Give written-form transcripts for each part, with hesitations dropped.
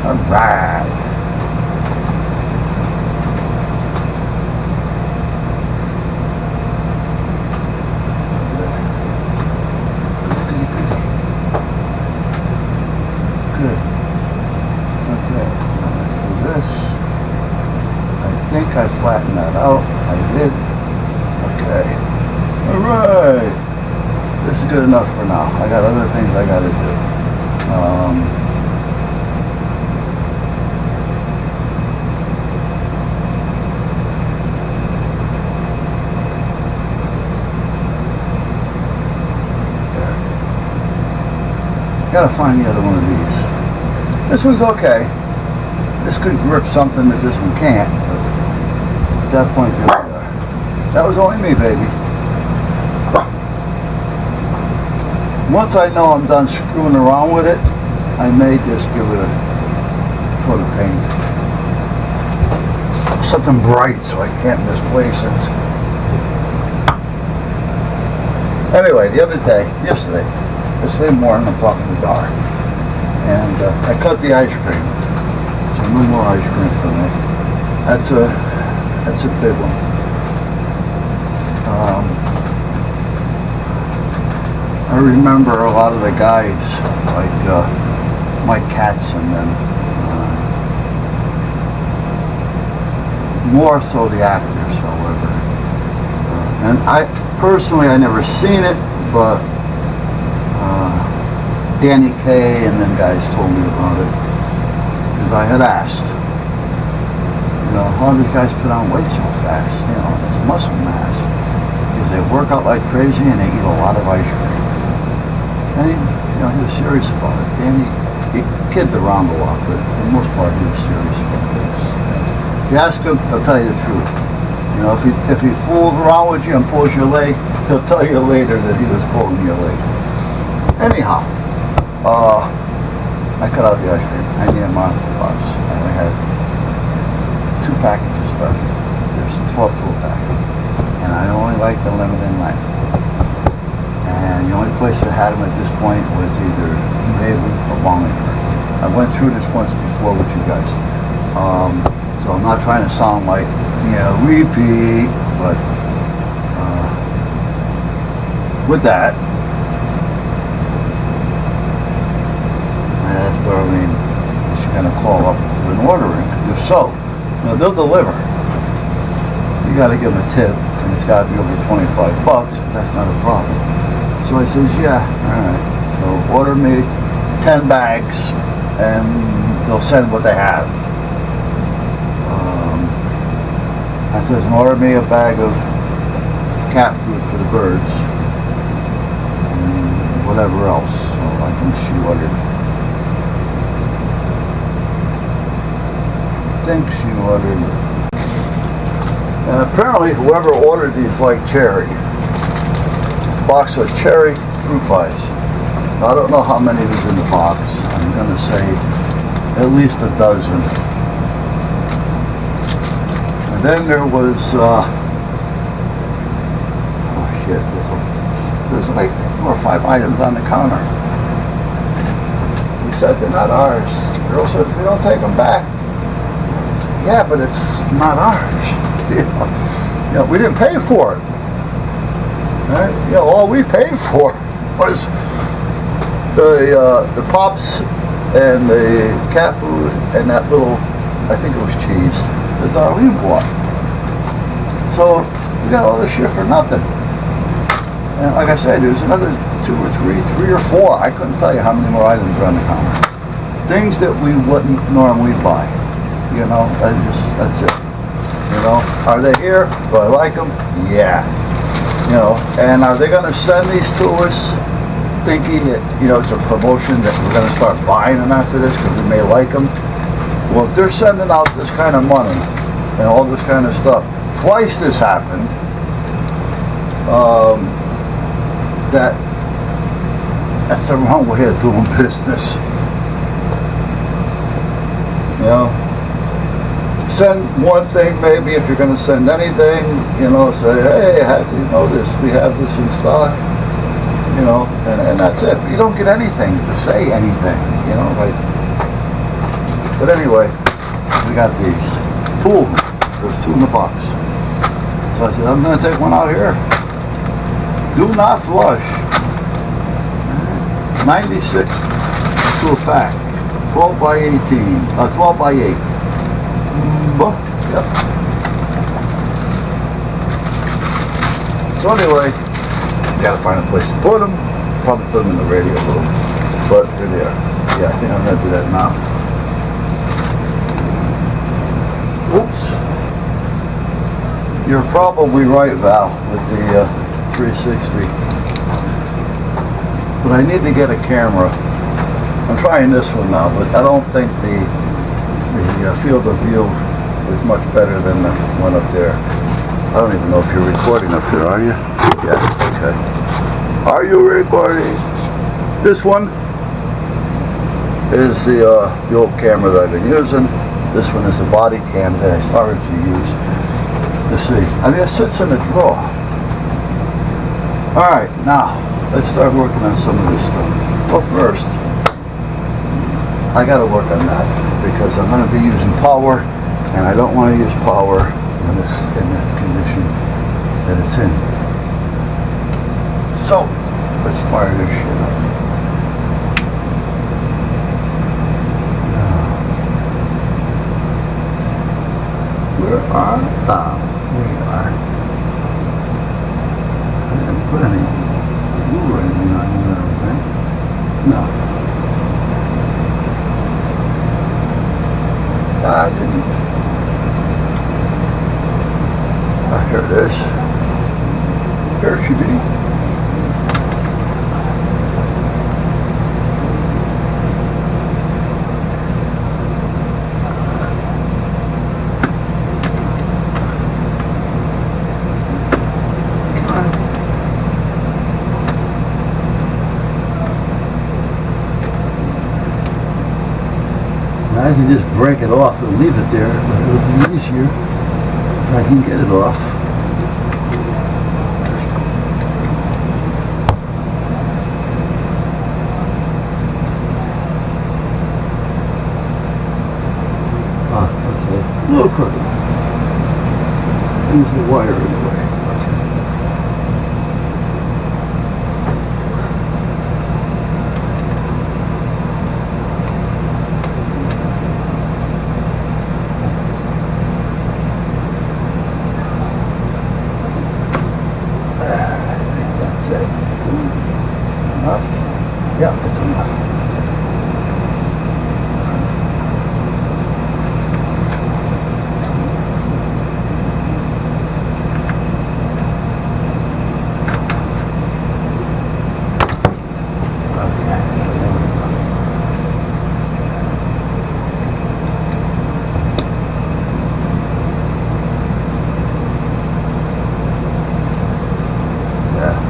Alright. Good. Okay, now let's do this. I think I flattened that out. I did. Okay. Alright. This is good enough for now. I got other things I gotta do. Gotta find the other one of these. This one's okay. This could grip something that this one can't. But at that point, there we are. That was only me, baby. Once I know I'm done screwing around with it, I may just give it a coat of paint. Something bright so I can't misplace it. Anyway, the other day, yesterday morning, I'm talking to Dar, and I cut the ice cream. So no more ice cream for me. That's a big one. I remember a lot of the guys, like Mike Katz, and then more so the actors, however. And I personally, I never seen it, but Danny Kaye and then guys told me about it because I had asked, how do these guys put on weight so fast? It's muscle mass because they work out like crazy and they eat a lot of ice cream. And he was serious about it. Danny, he kidded around a lot, but for the most part he was serious about this. If you ask him, he'll tell you the truth. If he fools around with you and pulls your leg, he'll tell you later that he was pulling your leg. Anyhow, I cut out the ice cream. I need a monster box. I only had 2 packages left. There's a 12-tool pack. And I only like the limited night. And the only place that had them at this point was either New Haven or Wallingford. I went through this once before with you guys. So I'm not trying to sound like, repeat, but with that, that's where she's going to call up an ordering. If so, they'll deliver. You got to give them a tip, and it's got to be over $25, but that's not a problem. So I says, yeah, all right. So order me 10 bags, and they'll send what they have. I says, order me a bag of cat food for the birds, and whatever else. So I think she ordered. And apparently whoever ordered these like cherry. Box of cherry fruit pies. I don't know how many was in the box. I'm going to say at least a dozen. And then there was, there's like 4 or 5 items on the counter. He said they're not ours. The girl says, we don't take them back. Yeah, but it's not ours. We didn't pay for it. Right? All we paid for was the pops and the cat food and that little, I think it was cheese, that Darlene bought. So we got all this shit for nothing. And like I said, there's another 2 or 3 or 4. I couldn't tell you how many more items are on the counter. Things that we wouldn't normally buy. That's it. Are they here? Do I like them? Yeah. And are they going to send these to us thinking that, it's a promotion that we're going to start buying them after this because we may like them? Well, if they're sending out this kind of money and all this kind of stuff, twice this happened, that's the wrong way of doing business. Send one thing maybe if you're going to send anything, say, hey, we have this in stock, and that's it. But you don't get anything to say anything, like But anyway, we got these. Two of them. There's two in the box. So I said, I'm going to take one out here. Do not flush. 96 to a pack. 12 by 18. 12 by 8. Yep. So anyway, gotta find a place to put them. Probably put them in the radio room. But here they are. Yeah, I think I'm gonna do that now. Oops. You're probably right, Val, with the 360. But I need to get a camera. I'm trying this one now, but I don't think the field of view is much better than the one up there. I don't even know if you're recording up here, are you? Yeah, okay. Are you recording? This one is the old camera that I've been using. This one is the body cam that I started to use to see. I mean, it sits in a drawer. Alright, now, let's start working on some of this stuff. Well, first, I got to work on that because I'm going to be using power, and I don't want to use power when it's in the condition that it's in. So, let's fire this shit up. Where are we are. I didn't put any glue or anything on you, I don't think. No. I didn't. Oh, here it is. Here she be. I can just break it off and leave it there, but it'll be easier if I can get it off. Ah, okay. A little crooked. Use the wire in the way. Yeah, it's enough.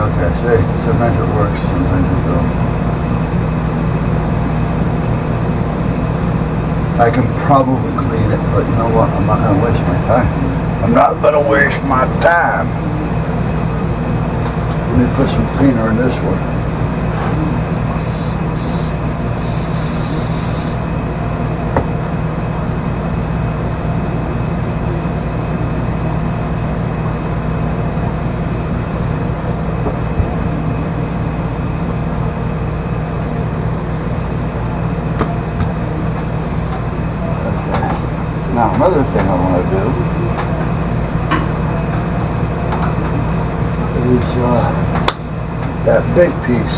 Okay, see, sometimes it works, sometimes it don't. I can probably clean it, but you know what? I'm not going to waste my time. I'm not going to waste my time. Let me put some cleaner in this one. Now, another thing I want to do is that big piece.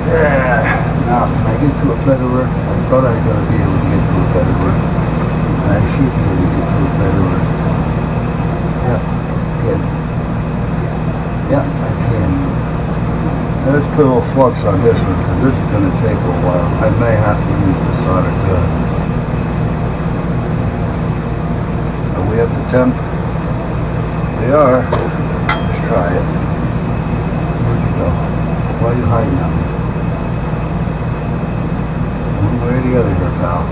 Yeah. Now, can I get to it better? I thought I was going to be able to get to it better. I should be able to get to it better. Yep, good. Yep, I can. Now, let's put a little flux on this one, because this is going to take a while. I may have to use the solder gun. We have the temp. We are. Let's try it. Where'd you go? Why are you hiding now? One way or the other here, pal.